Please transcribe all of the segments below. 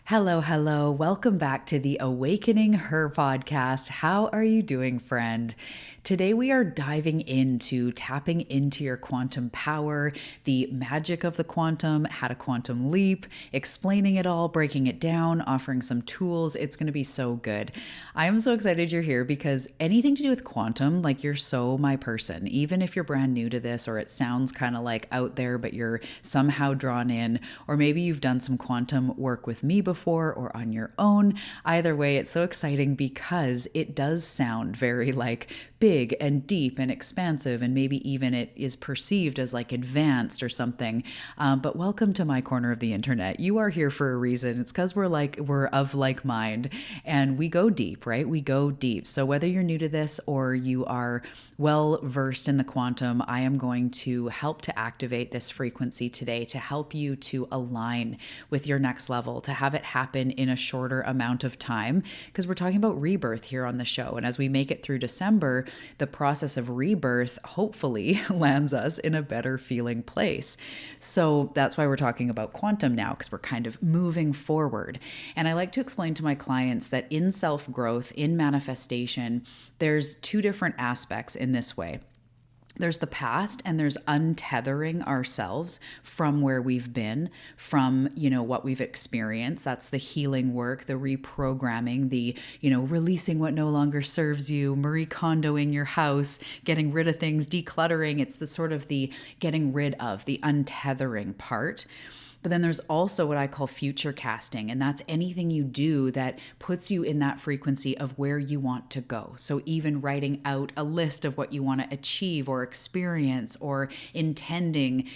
Hello, hello. Welcome back to the Awakening Her podcast. How are you doing, friend? Today we are diving into tapping into your quantum power, the magic of the quantum, how to quantum leap, explaining it all, breaking it down, offering some tools. It's going to be so good. I am so excited you're here because anything to do with quantum, like you're so my person. Even if you're brand new to this or it sounds kind of like out there, but you're somehow drawn in, or maybe you've done some quantum work with me before or on your own. Either way, it's so exciting because it does sound very like big and deep and expansive, and maybe even it is perceived as like advanced or something. But welcome to my corner of the internet. You are here for a reason. It's because we're of like mind, and we go deep, right? We go deep. So whether you're new to this or you are well versed in the quantum, I am going to help to activate this frequency today to help you to align with your next level, to have it happen in a shorter amount of time, because we're talking about rebirth here on the show. And as we make it through December, the process of rebirth hopefully lands us in a better feeling place. So that's why we're talking about quantum now, because we're kind of moving forward. And I like to explain to my clients that in self-growth, in manifestation, there's two different aspects in this way. There's the past and there's untethering ourselves from where we've been, from, what we've experienced. That's the healing work, the reprogramming, the, releasing what no longer serves you, Marie Kondoing your house, getting rid of things, decluttering. It's the sort of the getting rid of, the untethering part. But then there's also what I call future casting, and that's anything you do that puts you in that frequency of where you want to go. So even writing out a list of what you want to achieve or experience, or intending,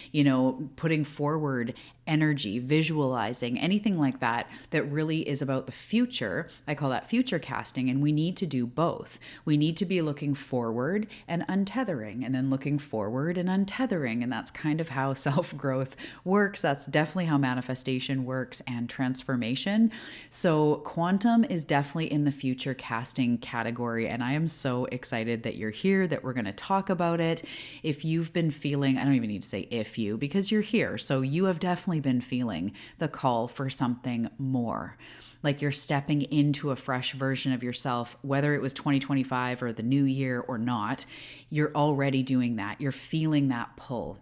putting forward energy, visualizing, anything like that, that really is about the future. I call that future casting, and we need to do both. We need to be looking forward and untethering, and then looking forward and untethering, and that's kind of how self-growth works. That's definitely how manifestation works and transformation. So quantum is definitely in the future casting category, and I am so excited that you're here, that we're going to talk about it. If you've been feeling, I don't even need to say if you, because you're here, so you have definitely been feeling the call for something more. Like you're stepping into a fresh version of yourself, whether it was 2025 or the new year or not, you're already doing that. You're feeling that pull.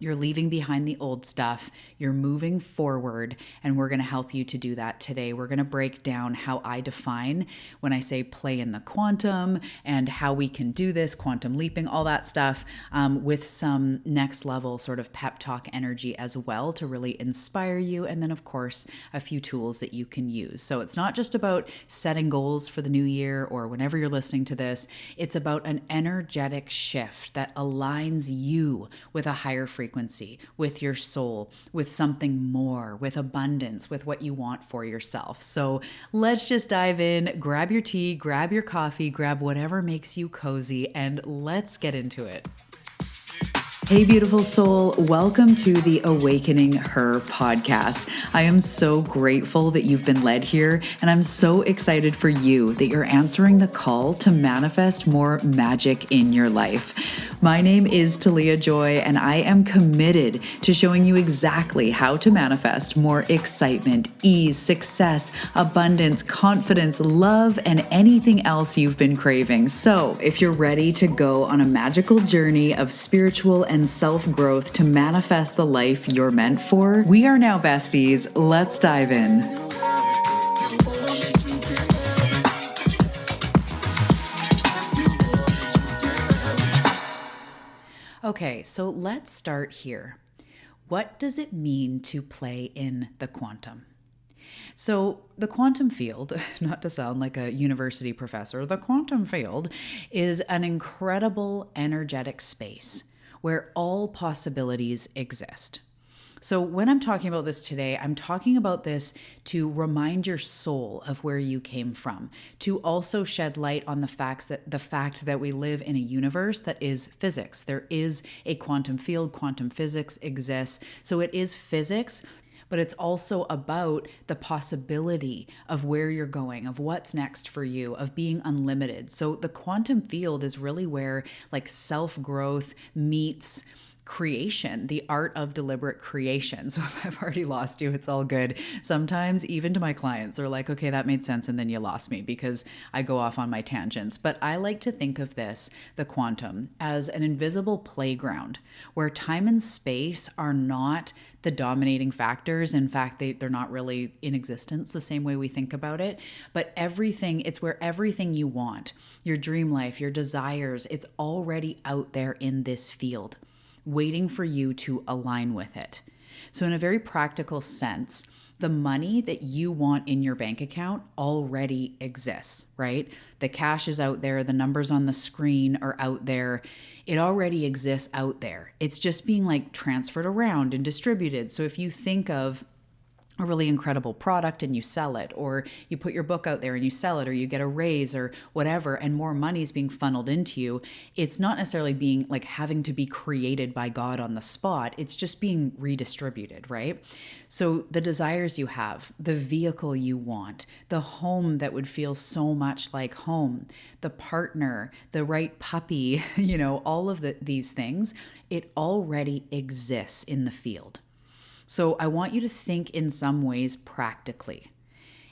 You're leaving behind the old stuff. You're moving forward, and we're going to help you to do that today. We're going to break down how I define when I say play in the quantum, and how we can do this, quantum leaping, all that stuff, with some next level sort of pep talk energy as well to really inspire you. And then, of course, a few tools that you can use. So it's not just about setting goals for the new year or whenever you're listening to this. It's about an energetic shift that aligns you with a higher frequency, with your soul, with something more, with abundance, with what you want for yourself. So let's just dive in, grab your tea, grab your coffee, grab whatever makes you cozy, and let's get into it. Hey, beautiful soul. Welcome to the Awakening Her podcast. I am so grateful that you've been led here, and I'm so excited for you that you're answering the call to manifest more magic in your life. My name is Talia Joy, and I am committed to showing you exactly how to manifest more excitement, ease, success, abundance, confidence, love, and anything else you've been craving. So if you're ready to go on a magical journey of spiritual and self-growth to manifest the life you're meant for, we are now besties. Let's dive in. Okay, so let's start here. What does it mean to play in the quantum? So the quantum field, not to sound like a university professor, the quantum field is an incredible energetic space where all possibilities exist. So when I'm talking about this today, I'm talking about this to remind your soul of where you came from, to also shed light on the fact that we live in a universe that is physics. There is a quantum field, quantum physics exists. So it is physics, but it's also about the possibility of where you're going, of what's next for you, of being unlimited. So the quantum field is really where like self-growth meets creation, the art of deliberate creation. So if I've already lost you, it's all good. Sometimes even to my clients, they're like, okay, that made sense. And then you lost me because I go off on my tangents. But I like to think of this, the quantum, as an invisible playground where time and space are not the dominating factors. In fact, they're not really in existence the same way we think about it. But everything, it's where everything you want, your dream life, your desires, it's already out there in this field, waiting for you to align with it. So in a very practical sense, the money that you want in your bank account already exists, right? The cash is out there. The numbers on the screen are out there. It already exists out there. It's just being like transferred around and distributed. So if you think of a really incredible product and you sell it, or you put your book out there and you sell it, or you get a raise or whatever, and more money is being funneled into you, it's not necessarily being like having to be created by God on the spot. It's just being redistributed, right? So the desires you have, the vehicle you want, the home that would feel so much like home, the partner, the right puppy, all of these things, it already exists in the field. So I want you to think in some ways practically.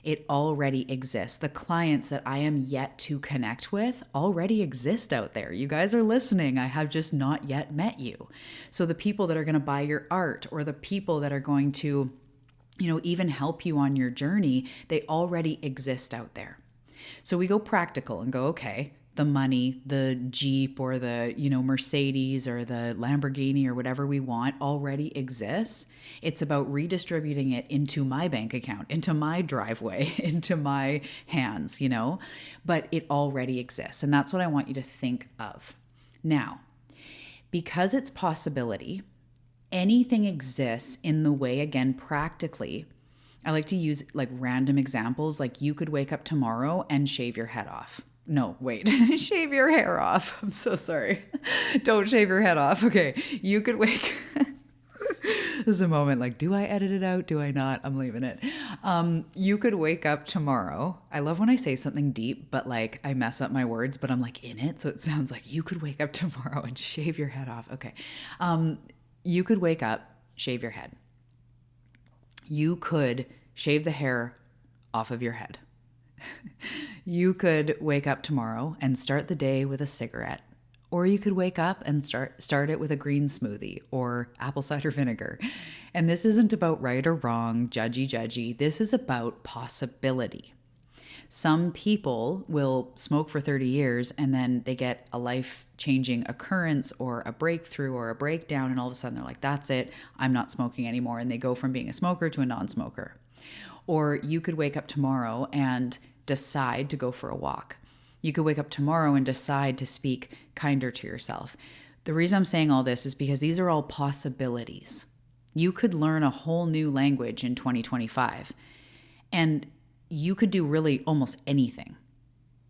It already exists. The clients that I am yet to connect with already exist out there. You guys are listening. I have just not yet met you. So the people that are going to buy your art, or the people that are going to, even help you on your journey, they already exist out there. So we go practical and go, okay, the money, the Jeep or the, Mercedes or the Lamborghini or whatever we want already exists. It's about redistributing it into my bank account, into my driveway, into my hands, but it already exists. And that's what I want you to think of. Now, because it's possibility, anything exists in the way, again, practically, I like to use like random examples, like you could wake up tomorrow and shave your head off. No, wait, shave your hair off. I'm so sorry. Don't shave your head off. Okay, you could wake. This is a moment like, do I edit it out? Do I not? I'm leaving it. You could wake up tomorrow. I love when I say something deep, but like I mess up my words, but I'm like in it. So it sounds like you could wake up tomorrow and shave your head off. Okay. You could wake up, shave your head. You could shave the hair off of your head. You could wake up tomorrow and start the day with a cigarette, or you could wake up and start it with a green smoothie or apple cider vinegar. And this isn't about right or wrong, judgy. This is about possibility. Some people will smoke for 30 years and then they get a life-changing occurrence or a breakthrough or a breakdown, and all of a sudden they're like, that's it, I'm not smoking anymore. And they go from being a smoker to a non-smoker. Or you could wake up tomorrow and decide to go for a walk. You could wake up tomorrow and decide to speak kinder to yourself. The reason I'm saying all this is because these are all possibilities. You could learn a whole new language in 2025, and you could do really almost anything.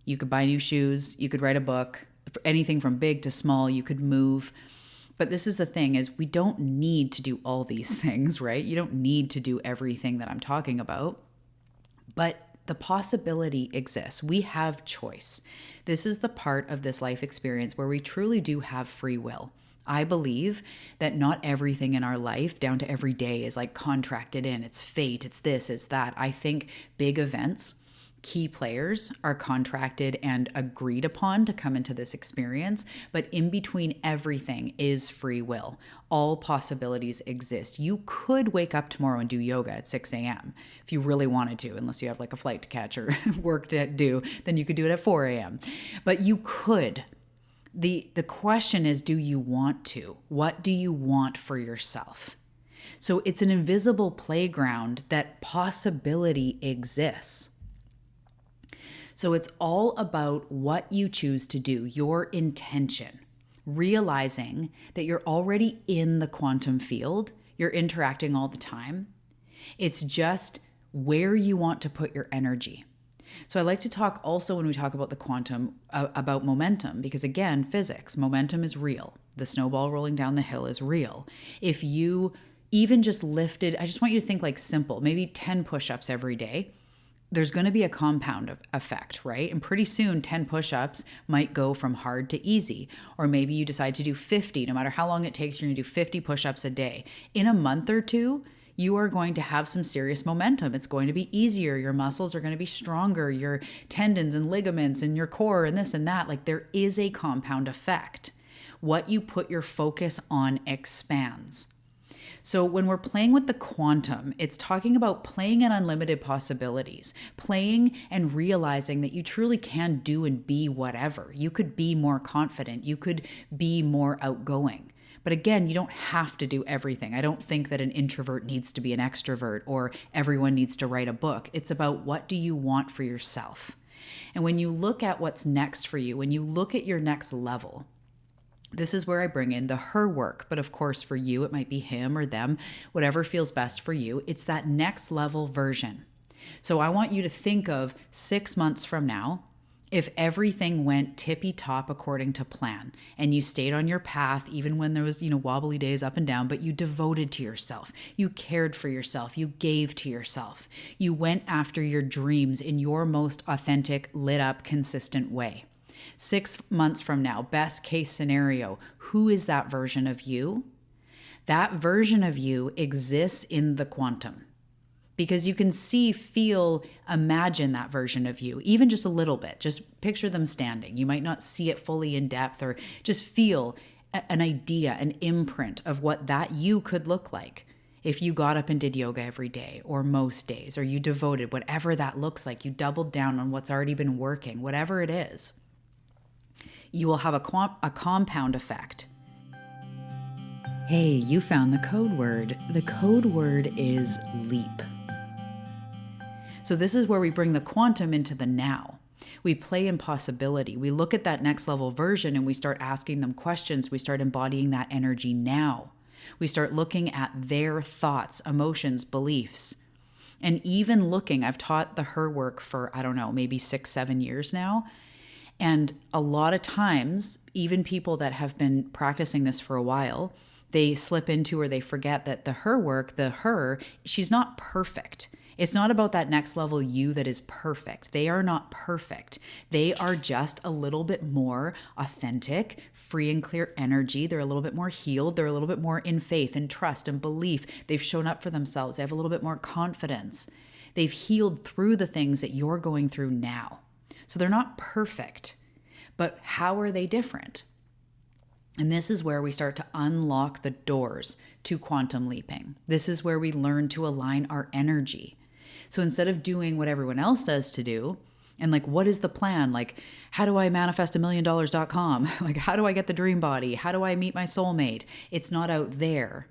You could buy new shoes, you could write a book, anything from big to small, you could move. But this is the thing, is we don't need to do all these things, right? You don't need to do everything that I'm talking about. But the possibility exists. We have choice. This is the part of this life experience where we truly do have free will. I believe that not everything in our life, down to every day, is like contracted in. It's fate, it's this, it's that. I think big events, key players are contracted and agreed upon to come into this experience, but in between everything is free will. All possibilities exist. You could wake up tomorrow and do yoga at 6 a.m. if you really wanted to, unless you have like a flight to catch or work to do, then you could do it at 4 a.m. But you could. The question is, do you want to? What do you want for yourself? So it's an invisible playground that possibility exists. So it's all about what you choose to do, your intention, realizing that you're already in the quantum field, you're interacting all the time. It's just where you want to put your energy. So I like to talk also, when we talk about the quantum, about momentum, because again, physics, momentum is real. The snowball rolling down the hill is real. If you even just lifted, I just want you to think like simple, maybe 10 push-ups every day. there's going to be a compound effect, right? And pretty soon 10 push-ups might go from hard to easy. Or maybe you decide to do 50, no matter how long it takes, you're going to do 50 push-ups a day. In a month or two, you are going to have some serious momentum. It's going to be easier. Your muscles are going to be stronger, your tendons and ligaments and your core and this and that. Like, there is a compound effect. What you put your focus on expands. So when we're playing with the quantum, it's talking about playing in unlimited possibilities, playing and realizing that you truly can do and be whatever. You could be more confident. You could be more outgoing. But again, you don't have to do everything. I don't think that an introvert needs to be an extrovert or everyone needs to write a book. It's about, what do you want for yourself? And when you look at what's next for you, when you look at your next level, this is where I bring in the her work. But of course, for you, it might be him or them, whatever feels best for you. It's that next level version. So I want you to think of 6 months from now, if everything went tippy top according to plan and you stayed on your path, even when there was, wobbly days up and down, but you devoted to yourself, you cared for yourself, you gave to yourself, you went after your dreams in your most authentic, lit up, consistent way. 6 months from now, best case scenario, who is that version of you? That version of you exists in the quantum, because you can see, feel, imagine that version of you, even just a little bit. Just picture them standing. You might not see it fully in depth, or just feel an idea, an imprint of what that you could look like if you got up and did yoga every day or most days, or you devoted, whatever that looks like. You doubled down on what's already been working, whatever it is. You will have a compound effect. Hey, you found the code word. The code word is leap. So this is where we bring the quantum into the now. We play in possibility. We look at that next level version and we start asking them questions. We start embodying that energy now. We start looking at their thoughts, emotions, beliefs. And even looking, I've taught the her work for, maybe 6-7 years now. And a lot of times, even people that have been practicing this for a while, they slip into, or they forget that the her work, she's not perfect. It's not about that next level you that is perfect. They are not perfect. They are just a little bit more authentic, free and clear energy. They're a little bit more healed. They're a little bit more in faith and trust and belief. They've shown up for themselves. They have a little bit more confidence. They've healed through the things that you're going through now. So they're not perfect, but how are they different? And this is where we start to unlock the doors to quantum leaping. This is where we learn to align our energy. So instead of doing what everyone else says to do, and what is the plan? How do I manifest $1,000,000.com? How do I get the dream body? How do I meet my soulmate? It's not out there.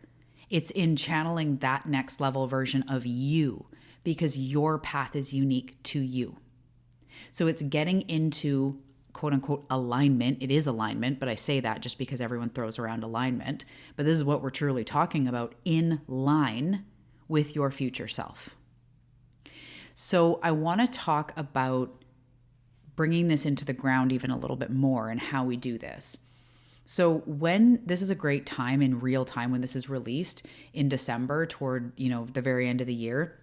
It's in channeling that next level version of you, because your path is unique to you. So it's getting into quote unquote alignment. It is alignment, but I say that just because everyone throws around alignment. But this is what we're truly talking about, in line with your future self. So I want to talk about bringing this into the ground even a little bit more and how we do this. So this is a great time, in real time, when this is released in December toward, the very end of the year.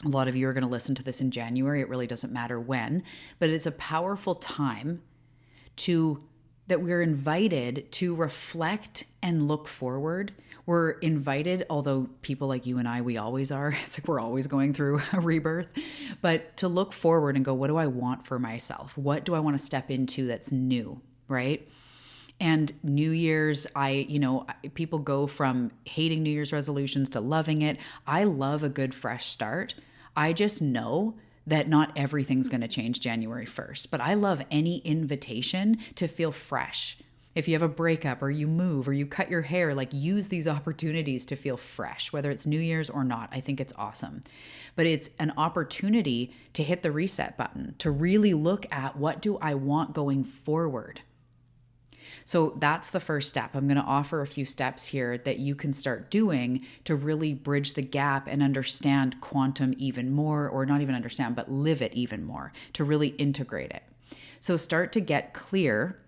A lot of you are going to listen to this in January. It really doesn't matter when, but it's a powerful time that we're invited to reflect and look forward. We're invited, although people like you and I, we always are. It's we're always going through a rebirth, but to look forward and go, what do I want for myself? What do I want to step into that's new, right? And New Year's, people go from hating New Year's resolutions to loving it. I love a good fresh start. I just know that not everything's going to change January 1st, but I love any invitation to feel fresh. If you have a breakup or you move or you cut your hair, use these opportunities to feel fresh, whether it's New Year's or not. I think it's awesome. But it's an opportunity to hit the reset button, to really look at, what do I want going forward? So that's the first step. I'm going to offer a few steps here that you can start doing to really bridge the gap and understand quantum even more, or not even understand, but live it even more, to really integrate it. So start to get clear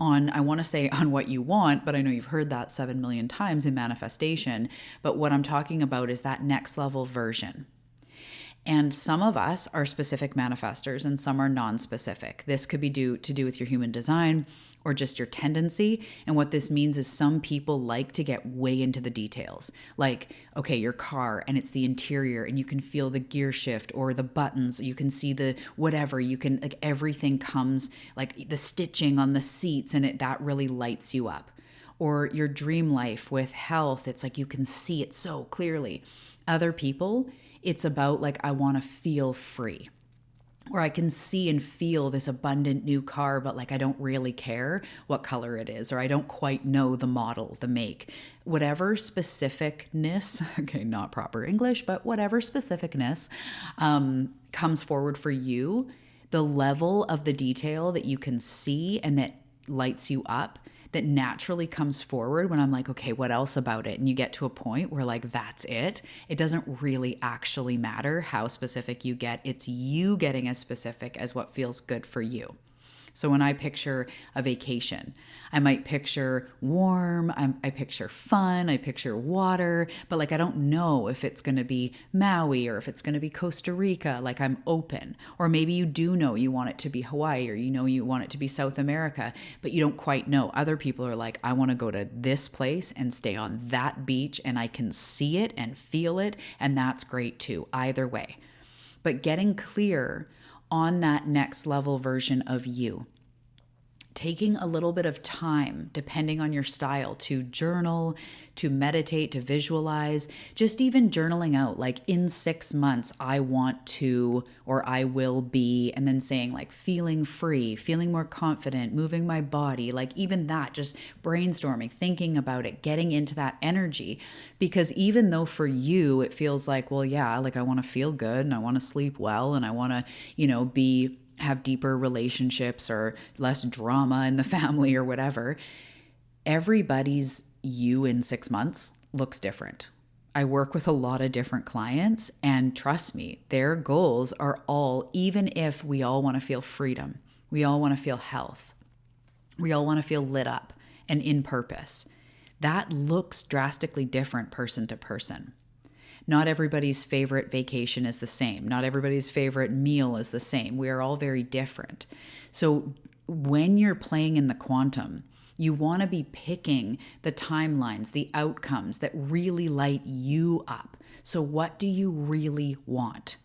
on, I want to say on what you want, but I know you've heard that 7 million times in manifestation. But what I'm talking about is that next level version. And some of us are specific manifestors and some are non-specific. This could be to do with your human design or just your tendency. And what this means is some people like to get way into the details. Like, okay, your car and it's the interior and you can feel the gear shift or the buttons, you can see the whatever, you can like everything comes like the stitching on the seats and that really lights you up. Or your dream life with health, it's like you can see it so clearly. Other people, it's about like, I want to feel free. Or I can see and feel this abundant new car, but like I don't really care what color it is, or I don't quite know the model, the make. Whatever specificness, okay, not proper English, but whatever specificness comes forward for you, the level of the detail that you can see and that lights you up, that naturally comes forward when I'm like, okay, what else about it? And you get to a point where like, that's it. It doesn't really actually matter how specific you get. It's you getting as specific as what feels good for you. So when I picture a vacation, I might picture warm, I picture fun, I picture water, but like I don't know if it's going to be Maui or if it's going to be Costa Rica. Like I'm open. Or maybe you do know you want it to be Hawaii, or you know you want it to be South America, but you don't quite know. Other people are like, I want to go to this place and stay on that beach and I can see it and feel it, and that's great too, either way. But getting clear on that next level version of you. Taking a little bit of time, depending on your style, to journal, to meditate, to visualize, just even journaling out like in 6 months, I want to, or I will be, and then saying like feeling free, feeling more confident, moving my body, like even that, just brainstorming, thinking about it, getting into that energy. Because even though for you, it feels like, well, yeah, like I want to feel good and I want to sleep well and I want to, have deeper relationships or less drama in the family or whatever. Everybody's you in 6 months looks different. I work with a lot of different clients, and trust me, their goals are all, even if we all want to feel freedom, we all want to feel health, we all want to feel lit up and in purpose. That looks drastically different person to person. Not everybody's favorite vacation is the same. Not everybody's favorite meal is the same. We are all very different. So when you're playing in the quantum, you want to be picking the timelines, the outcomes that really light you up. So what do you really want?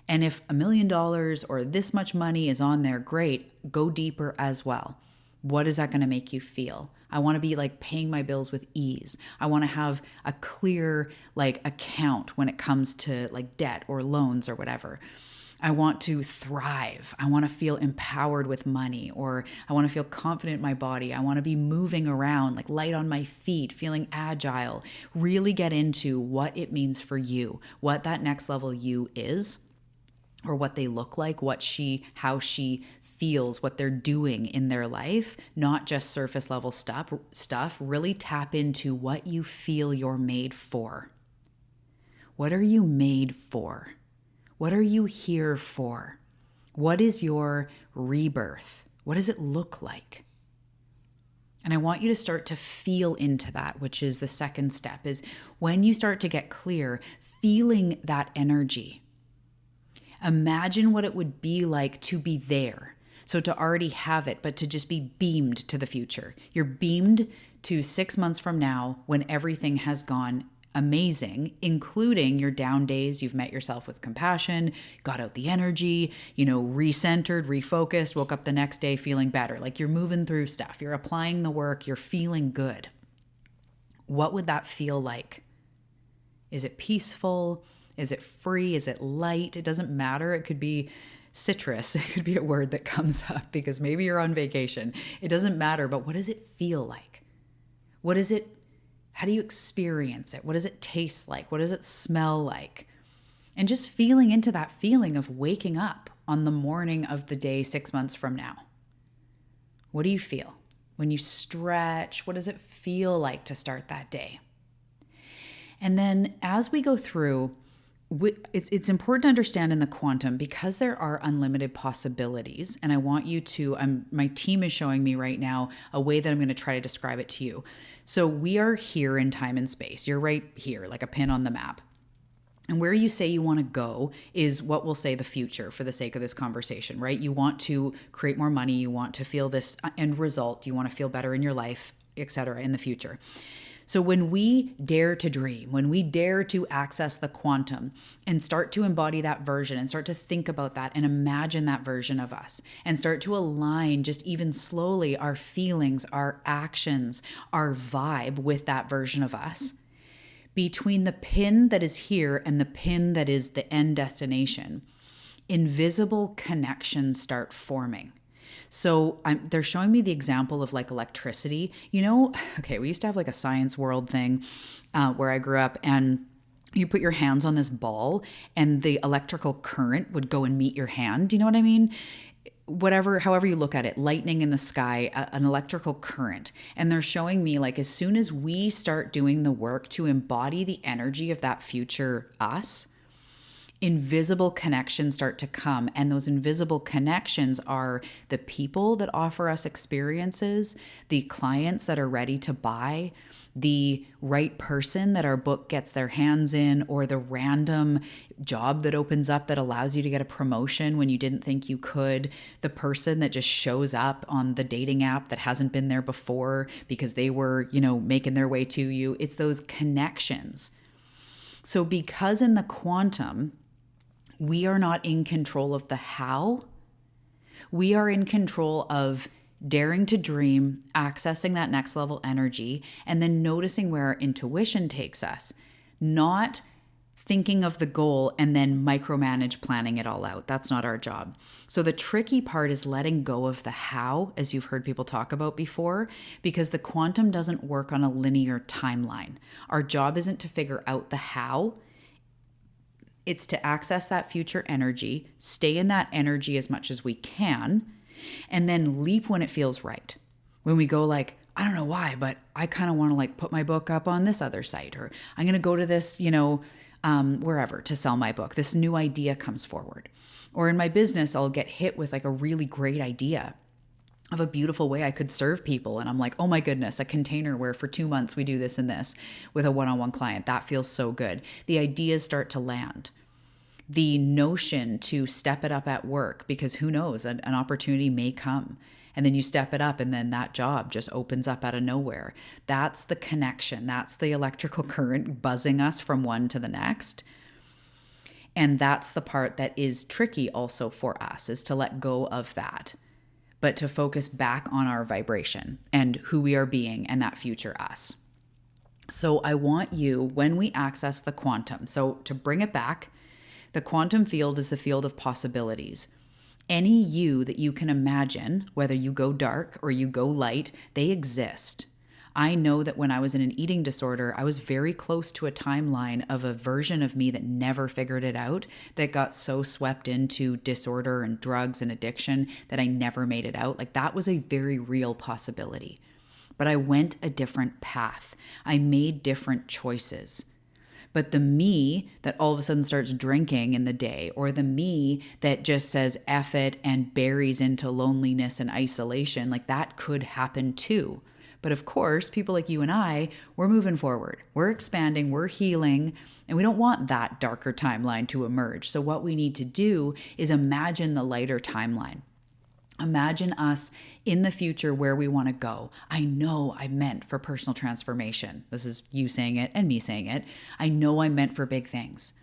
And if $1 million or this much money is on there, great, go deeper as well. What is that going to make you feel? I want to be like paying my bills with ease. I want to have a clear like account when it comes to like debt or loans or whatever. I want to thrive. I want to feel empowered with money, or I want to feel confident in my body. I want to be moving around, like light on my feet, feeling agile. Really get into what it means for you, what that next level you is, or what they look like, how she feels, what they're doing in their life, not just surface level stuff. Really tap into what you feel you're made for. What are you made for? What are you here for? What is your rebirth? What does it look like? And I want you to start to feel into that, which is the second step, is when you start to get clear, feeling that energy. Imagine what it would be like to be there. So to already have it, but to just be beamed to the future. You're beamed to 6 months from now when everything has gone amazing, including your down days. You've met yourself with compassion, got out the energy, recentered, refocused, woke up the next day feeling better. Like you're moving through stuff. You're applying the work. You're feeling good. What would that feel like? Is it peaceful? Is it free? Is it light? It doesn't matter. It could be citrus. It could be a word that comes up because maybe you're on vacation. It doesn't matter, but what does it feel like? What is it? How do you experience it? What does it taste like? What does it smell like? And just feeling into that feeling of waking up on the morning of the day 6 months from now. What do you feel? When you stretch, what does it feel like to start that day? And then as we go through, it's important to understand in the quantum, because there are unlimited possibilities. And I want you to, my team is showing me right now a way that I'm going to try to describe it to you. So we are here in time and space. You're right here, like a pin on the map. And where you say you want to go is what we'll say the future for the sake of this conversation, right? You want to create more money. You want to feel this end result. You want to feel better in your life, etc. in the future. So when we dare to dream, when we dare to access the quantum and start to embody that version and start to think about that and imagine that version of us and start to align just even slowly our feelings, our actions, our vibe with that version of us, between the pin that is here and the pin that is the end destination, invisible connections start forming. So they're showing me the example of like electricity. Okay, we used to have like a science world thing where I grew up, and you put your hands on this ball and the electrical current would go and meet your hand. Do you know what I mean? However you look at it, lightning in the sky, an electrical current. And they're showing me like as soon as we start doing the work to embody the energy of that future us, invisible connections start to come. And those invisible connections are the people that offer us experiences, the clients that are ready to buy, the right person that our book gets their hands in, or the random job that opens up that allows you to get a promotion when you didn't think you could, the person that just shows up on the dating app that hasn't been there before because they were, making their way to you. It's those connections. So because in the quantum, we are not in control of the how. We are in control of daring to dream, accessing that next level energy, and then noticing where our intuition takes us, not thinking of the goal and then micromanage planning it all out. That's not our job. So the tricky part is letting go of the how, as you've heard people talk about before, because the quantum doesn't work on a linear timeline. Our job isn't to figure out the how. It's to access that future energy, stay in that energy as much as we can, and then leap when it feels right. When we go like, I don't know why, but I kind of want to like put my book up on this other site, or I'm going to go to this, wherever to sell my book. This new idea comes forward. Or in my business, I'll get hit with like a really great idea of a beautiful way I could serve people. And I'm like, oh my goodness, a container where for 2 months we do this and this with a one-on-one client. That feels so good. The ideas start to land. The notion to step it up at work, because who knows, an opportunity may come. And then you step it up and then that job just opens up out of nowhere. That's the connection. That's the electrical current buzzing us from one to the next. And that's the part that is tricky also for us, is to let go of that, but to focus back on our vibration and who we are being and that future us. So I want you, when we access the quantum, so to bring it back, the quantum field is the field of possibilities. Any you that you can imagine, whether you go dark or you go light, they exist. I know that when I was in an eating disorder, I was very close to a timeline of a version of me that never figured it out, that got so swept into disorder and drugs and addiction that I never made it out. Like that was a very real possibility. But I went a different path. I made different choices. But the me that all of a sudden starts drinking in the day, or the me that just says F it and buries into loneliness and isolation, like that could happen too. But of course, people like you and I, we're moving forward. We're expanding, we're healing, and we don't want that darker timeline to emerge. So what we need to do is imagine the lighter timeline. Imagine us in the future where we want to go. I know I meant for personal transformation. This is you saying it and me saying it. I know I meant for big things.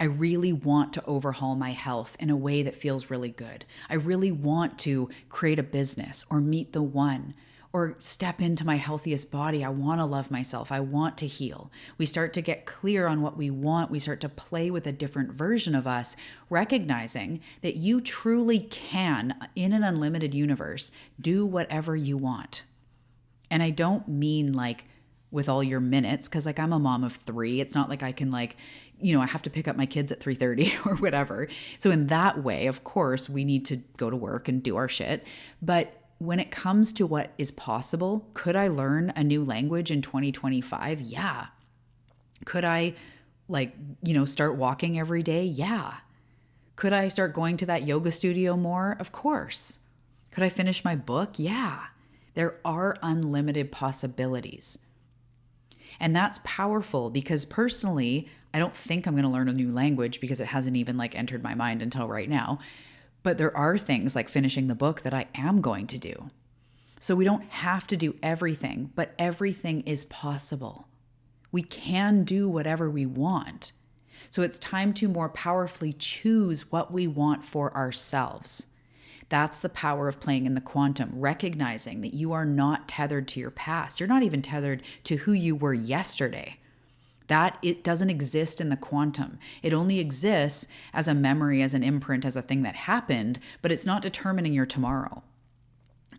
I really want to overhaul my health in a way that feels really good. I really want to create a business or meet the one or step into my healthiest body. I want to love myself. I want to heal. We start to get clear on what we want. We start to play with a different version of us, recognizing that you truly can, in an unlimited universe, do whatever you want. And I don't mean like with all your minutes, because like I'm a mom of 3. It's not like I can I have to pick up my kids at 3:30 or whatever. So in that way, of course, we need to go to work and do our shit. But when it comes to what is possible, could I learn a new language in 2025? Yeah. Could I start walking every day? Yeah. Could I start going to that yoga studio more? Of course. Could I finish my book? Yeah. There are unlimited possibilities. And that's powerful because personally, I don't think I'm going to learn a new language because it hasn't even like entered my mind until right now. But there are things like finishing the book that I am going to do. So we don't have to do everything, but everything is possible. We can do whatever we want. So it's time to more powerfully choose what we want for ourselves. That's the power of playing in the quantum, recognizing that you are not tethered to your past. You're not even tethered to who you were yesterday. That it doesn't exist in the quantum. It only exists as a memory, as an imprint, as a thing that happened, but it's not determining your tomorrow.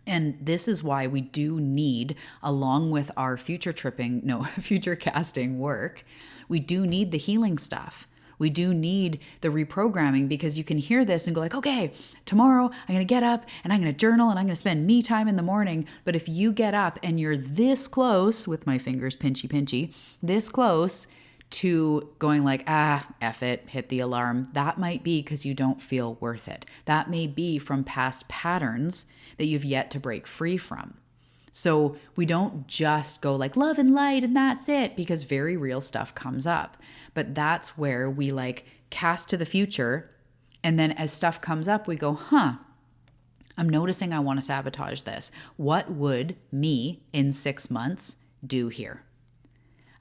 And this is why we do need, along with our future casting work, we do need the healing stuff. We do need the reprogramming, because you can hear this and go like, okay, tomorrow I'm going to get up and I'm going to journal and I'm going to spend me time in the morning. But if you get up and you're this close, with my fingers pinchy, this close to going like, F it, hit the alarm, that might be because you don't feel worth it. That may be from past patterns that you've yet to break free from. So we don't just go like love and light and that's it, because very real stuff comes up. But that's where we like cast to the future. And then as stuff comes up, we go, I'm noticing I want to sabotage this. What would me in 6 months do here?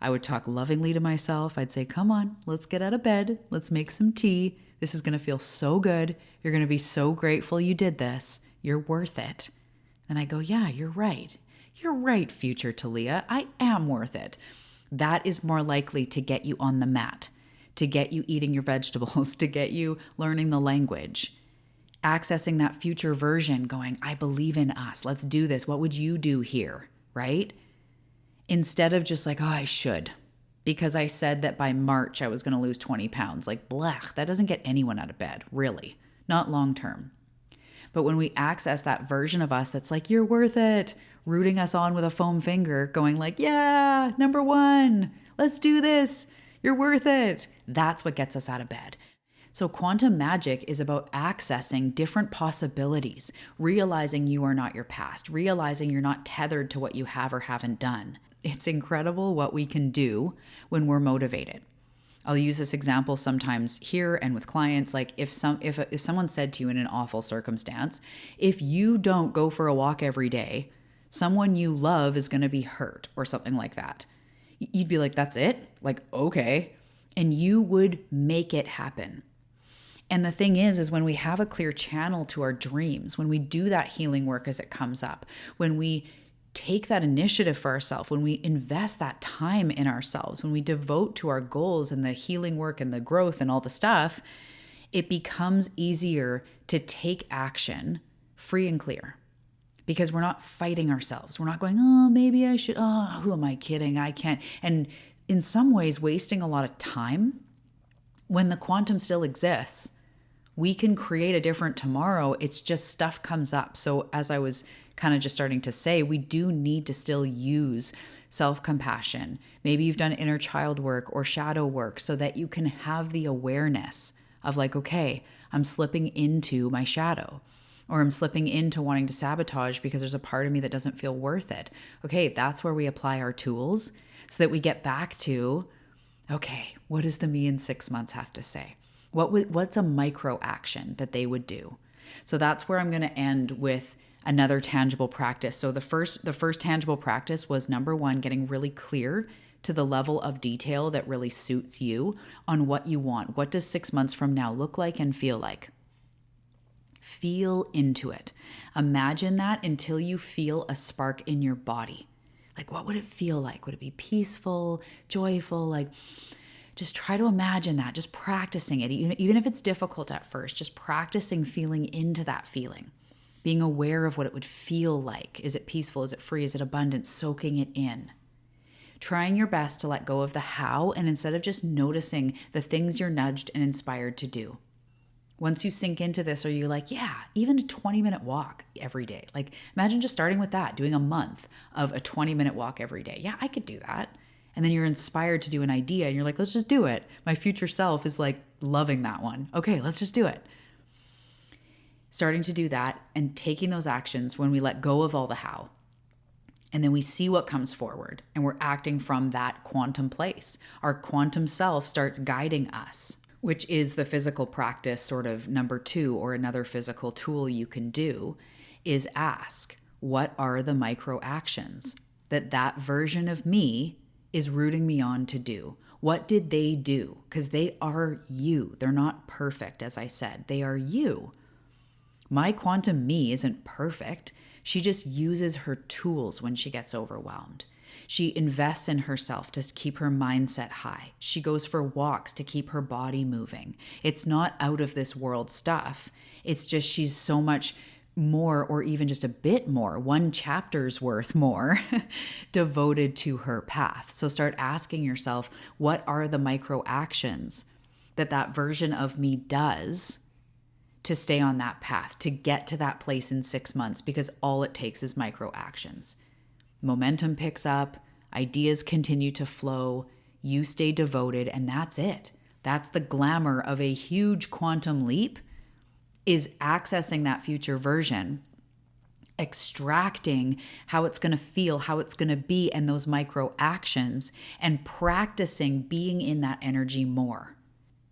I would talk lovingly to myself. I'd say, come on, let's get out of bed. Let's make some tea. This is going to feel so good. You're going to be so grateful you did this. You're worth it. And I go, yeah, you're right. You're right, future Talia. I am worth it. That is more likely to get you on the mat, to get you eating your vegetables, to get you learning the language, accessing that future version, going, I believe in us. Let's do this. What would you do here? Right? Instead of just like, oh, I should, because I said that by March I was going to lose 20 pounds. Like, blech, that doesn't get anyone out of bed, really. Not long term. But when we access that version of us that's like, you're worth it, rooting us on with a foam finger, going like, yeah, number one, let's do this. You're worth it. That's what gets us out of bed. So quantum magic is about accessing different possibilities, realizing you are not your past, realizing you're not tethered to what you have or haven't done. It's incredible what we can do when we're motivated. I'll use this example sometimes here and with clients. Like if someone said to you in an awful circumstance, if you don't go for a walk every day, someone you love is going to be hurt or something like that. You'd be like, that's it? Like, okay. And you would make it happen. And the thing is when we have a clear channel to our dreams, when we do that healing work as it comes up, when we take that initiative for ourselves, when we invest that time in ourselves, when we devote to our goals and the healing work and the growth and all the stuff, it becomes easier to take action free and clear, because we're not fighting ourselves. We're not going, oh, maybe I should, oh, who am I kidding? I can't. And in some ways, wasting a lot of time when the quantum still exists. We can create a different tomorrow. It's just stuff comes up. So as I was kind of just starting to say, we do need to still use self-compassion. Maybe you've done inner child work or shadow work so that you can have the awareness of like, okay, I'm slipping into my shadow, or I'm slipping into wanting to sabotage because there's a part of me that doesn't feel worth it. Okay, that's where we apply our tools so that we get back to, okay, what does the me in 6 months have to say? What's a micro action that they would do? So that's where I'm going to end with another tangible practice. So the first tangible practice was, number one, getting really clear to the level of detail that really suits you on what you want. What does 6 months from now look like and feel like? Feel into it. Imagine that until you feel a spark in your body. Like, what would it feel like? Would it be peaceful, joyful? Like, just try to imagine that, just practicing it. Even if it's difficult at first, just practicing feeling into that feeling, being aware of what it would feel like. Is it peaceful? Is it free? Is it abundant? Soaking it in. Trying your best to let go of the how, and instead of just noticing the things you're nudged and inspired to do. Once you sink into this, are you like, yeah, even a 20-minute walk every day. Like, imagine just starting with that, doing a month of a 20-minute walk every day. Yeah, I could do that. And then you're inspired to do an idea and you're like, let's just do it. My future self is like loving that one. Okay, let's just do it. Starting to do that and taking those actions when we let go of all the how. And then we see what comes forward and we're acting from that quantum place. Our quantum self starts guiding us, which is the physical practice sort of number 2, or another physical tool you can do is ask, what are the micro actions that version of me is rooting me on to do? What did they do? Because they are you. They're not perfect, as I said. They are you. My quantum me isn't perfect. She just uses her tools when she gets overwhelmed. She invests in herself to keep her mindset high. She goes for walks to keep her body moving. It's not out of this world stuff. It's just she's so much more, or even just a bit more, 1 chapter's worth more, devoted to her path. So start asking yourself, what are the micro actions that version of me does to stay on that path, to get to that place in 6 months? Because all it takes is micro actions. Momentum picks up, ideas continue to flow, you stay devoted, and that's it. That's the glamour of a huge quantum leap, is accessing that future version, extracting how it's going to feel, how it's going to be, and those micro actions, and practicing being in that energy more.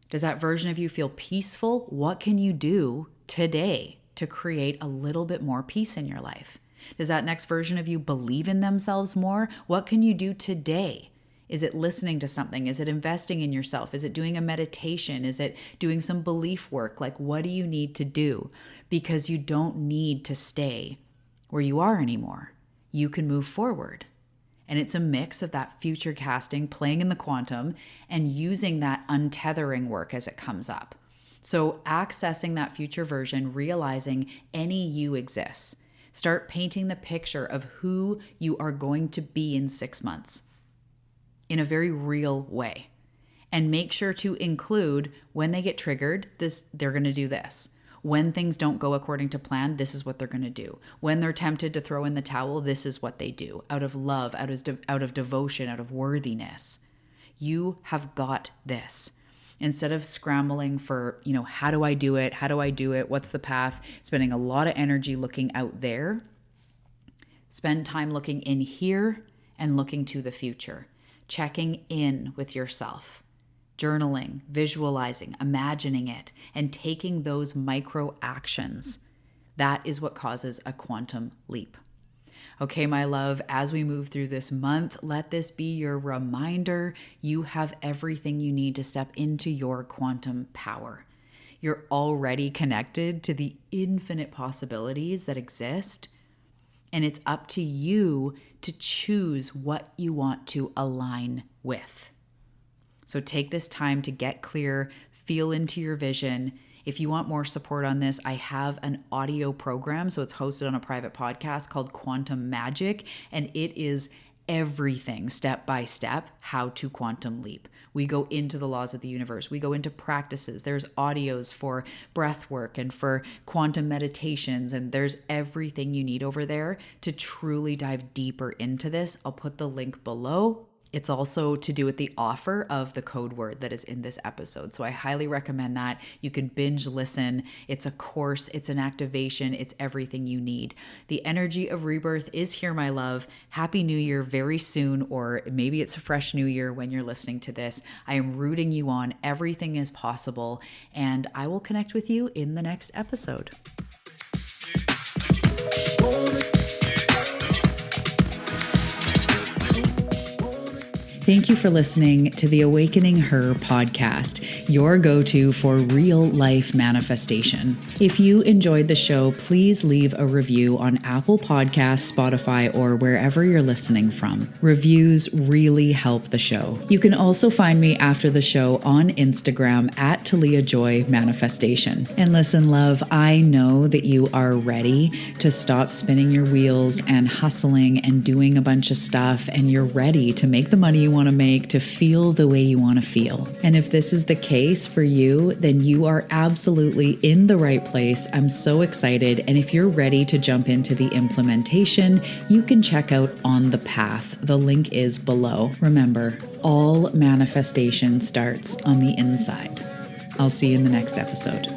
Does that version of you feel peaceful? What can you do today to create a little bit more peace in your life? Does that next version of you believe in themselves more? What can you do today? Is it listening to something? Is it investing in yourself? Is it doing a meditation? Is it doing some belief work? Like, what do you need to do? Because you don't need to stay where you are anymore. You can move forward. And it's a mix of that future casting, playing in the quantum, and using that untethering work as it comes up. So accessing that future version, realizing any you exists. Start painting the picture of who you are going to be in 6 months in a very real way. And make sure to include, when they get triggered, they're going to do this. When things don't go according to plan, this is what they're going to do. When they're tempted to throw in the towel, this is what they do. Out of love, out of devotion, out of worthiness. You have got this. Instead of scrambling for, how do I do it? How do I do it? What's the path? Spending a lot of energy looking out there. Spend time looking in here and looking to the future. Checking in with yourself. Journaling, visualizing, imagining it, and taking those micro actions. That is what causes a quantum leap. Okay, my love, as we move through this month, let this be your reminder. You have everything you need to step into your quantum power. You're already connected to the infinite possibilities that exist, and it's up to you to choose what you want to align with. So take this time to get clear, feel into your vision. If you want more support on this, I have an audio program. So it's hosted on a private podcast called Quantum Magic, and it is everything step by step, how to quantum leap. We go into the laws of the universe. We go into practices. There's audios for breath work and for quantum meditations, and there's everything you need over there to truly dive deeper into this. I'll put the link below. It's also to do with the offer of the code word that is in this episode. So I highly recommend that. You can binge listen. It's a course, it's an activation, it's everything you need. The energy of rebirth is here, my love. Happy New Year very soon, or maybe it's a fresh new year when you're listening to this. I am rooting you on. Everything is possible, and I will connect with you in the next episode. Thank you for listening to the Awakening Her podcast, your go-to for real life manifestation. If you enjoyed the show, please leave a review on Apple Podcasts, Spotify, or wherever you're listening from. Reviews really help the show. You can also find me after the show on Instagram at Talia Joy Manifestation. And listen, love, I know that you are ready to stop spinning your wheels and hustling and doing a bunch of stuff, and you're ready to make the money you want to make, to feel the way you want to feel. And if this is the case for you, then you are absolutely in the right place. I'm so excited. And if you're ready to jump into the implementation, you can check out On the Path. The link is below. Remember, all manifestation starts on the inside. I'll see you in the next episode.